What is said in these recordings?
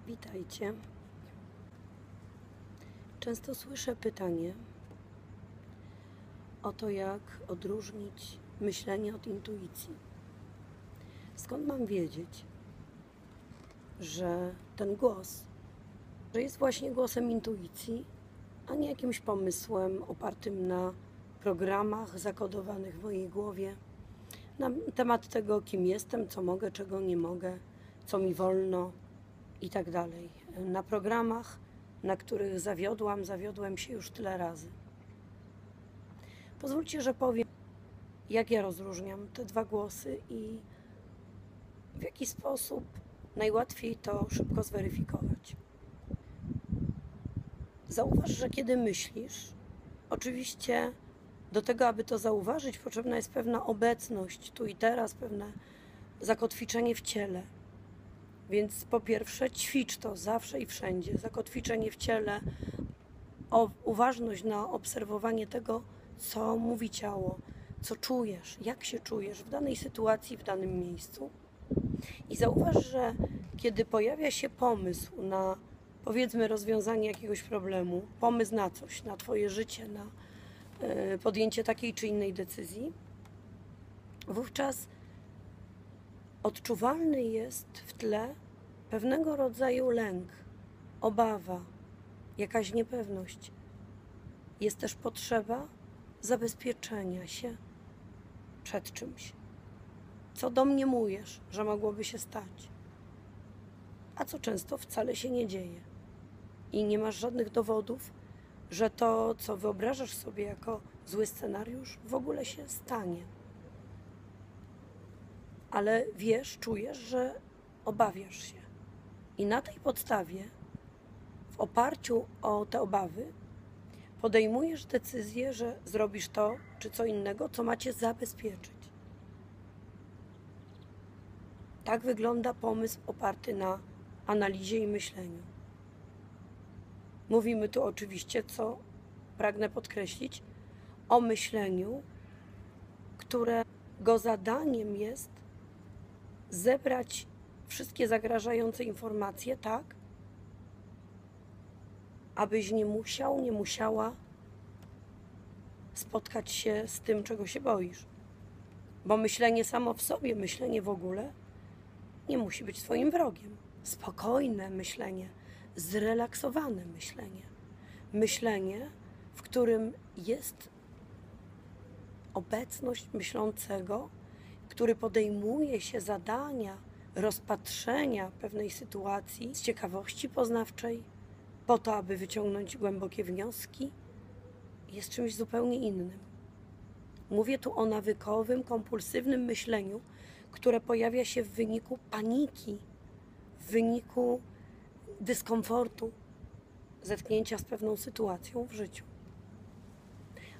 Witajcie. Często słyszę pytanie o to, jak odróżnić myślenie od intuicji. Skąd mam wiedzieć, że ten głos, że jest właśnie głosem intuicji, a nie jakimś pomysłem opartym na programach zakodowanych w mojej głowie, na temat tego, kim jestem, co mogę, czego nie mogę, co mi wolno i tak dalej. Na programach, na których zawiodłem się już tyle razy. Pozwólcie, że powiem, jak ja rozróżniam te dwa głosy i w jaki sposób najłatwiej to szybko zweryfikować. Zauważ, że kiedy myślisz, oczywiście do tego, aby to zauważyć, potrzebna jest pewna obecność tu i teraz, pewne zakotwiczenie w ciele. Więc po pierwsze ćwicz to zawsze i wszędzie. Zakotwiczenie w ciele, uważność na obserwowanie tego, co mówi ciało, co czujesz, jak się czujesz w danej sytuacji, w danym miejscu. I zauważ, że kiedy pojawia się pomysł na, powiedzmy, rozwiązanie jakiegoś problemu, pomysł na coś, na twoje życie, na podjęcie takiej czy innej decyzji, wówczas odczuwalny jest w tle pewnego rodzaju lęk, obawa, jakaś niepewność. Jest też potrzeba zabezpieczenia się przed czymś, co domniemujesz, że mogłoby się stać, a co często wcale się nie dzieje. I nie masz żadnych dowodów, że to, co wyobrażasz sobie jako zły scenariusz, w ogóle się stanie. Ale wiesz, czujesz, że obawiasz się. I na tej podstawie, w oparciu o te obawy, podejmujesz decyzję, że zrobisz to czy co innego, co macie zabezpieczyć. Tak wygląda pomysł oparty na analizie i myśleniu. Mówimy tu oczywiście, co pragnę podkreślić, o myśleniu, którego zadaniem jest zebrać wszystkie zagrażające informacje tak, abyś nie musiał, nie musiała spotkać się z tym, czego się boisz. Bo myślenie samo w sobie, myślenie w ogóle nie musi być twoim wrogiem. Spokojne myślenie, zrelaksowane myślenie. Myślenie, w którym jest obecność myślącego, który podejmuje się zadania rozpatrzenia pewnej sytuacji z ciekawości poznawczej, po to, aby wyciągnąć głębokie wnioski, jest czymś zupełnie innym. Mówię tu o nawykowym, kompulsywnym myśleniu, które pojawia się w wyniku paniki, w wyniku dyskomfortu, zetknięcia z pewną sytuacją w życiu.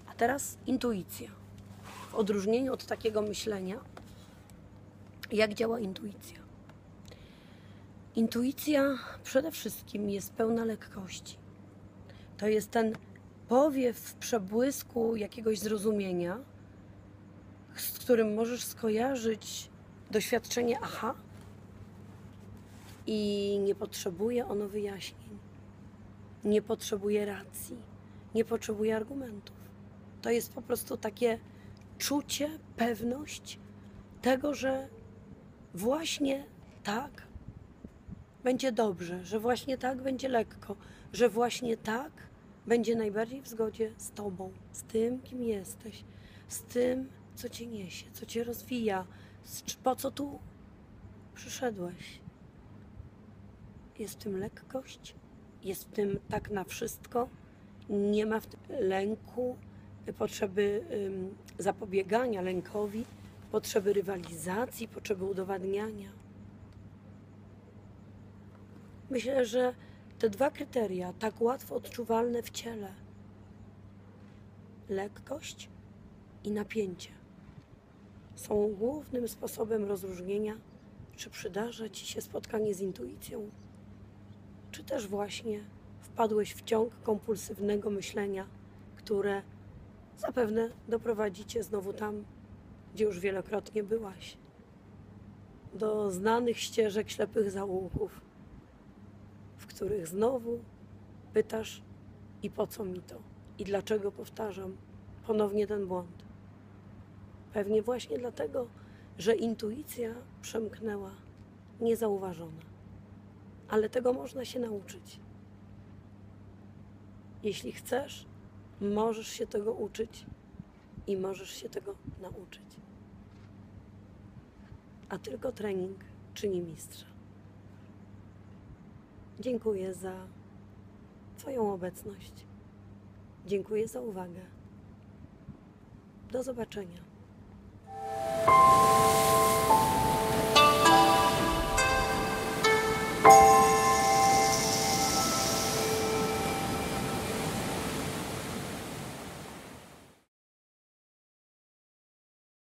A teraz intuicja. W odróżnieniu od takiego myślenia, jak działa intuicja? Intuicja przede wszystkim jest pełna lekkości. To jest ten powiew przebłysku jakiegoś zrozumienia, z którym możesz skojarzyć doświadczenie aha i nie potrzebuje ono wyjaśnień, nie potrzebuje racji, nie potrzebuje argumentów. To jest po prostu takie czucie, pewność tego, że właśnie tak będzie dobrze, że właśnie tak będzie lekko, że właśnie tak będzie najbardziej w zgodzie z tobą, z tym, kim jesteś, z tym, co cię niesie, co cię rozwija, po co tu przyszedłeś. Jest w tym lekkość, jest w tym tak na wszystko, nie ma w tym lęku, potrzeby zapobiegania lękowi, potrzeby rywalizacji, potrzeby udowadniania. Myślę, że te dwa kryteria, tak łatwo odczuwalne w ciele, lekkość i napięcie, są głównym sposobem rozróżnienia, czy przydarza ci się spotkanie z intuicją, czy też właśnie wpadłeś w ciąg kompulsywnego myślenia, które zapewne doprowadzi cię znowu tam, gdzie już wielokrotnie byłaś, do znanych ścieżek ślepych zaułków, których znowu pytasz i po co mi to? I dlaczego powtarzam ponownie ten błąd? Pewnie właśnie dlatego, że intuicja przemknęła niezauważona. Ale tego można się nauczyć. Jeśli chcesz, możesz się tego uczyć i możesz się tego nauczyć. A tylko trening czyni mistrza. Dziękuję za Twoją obecność. Dziękuję za uwagę. Do zobaczenia.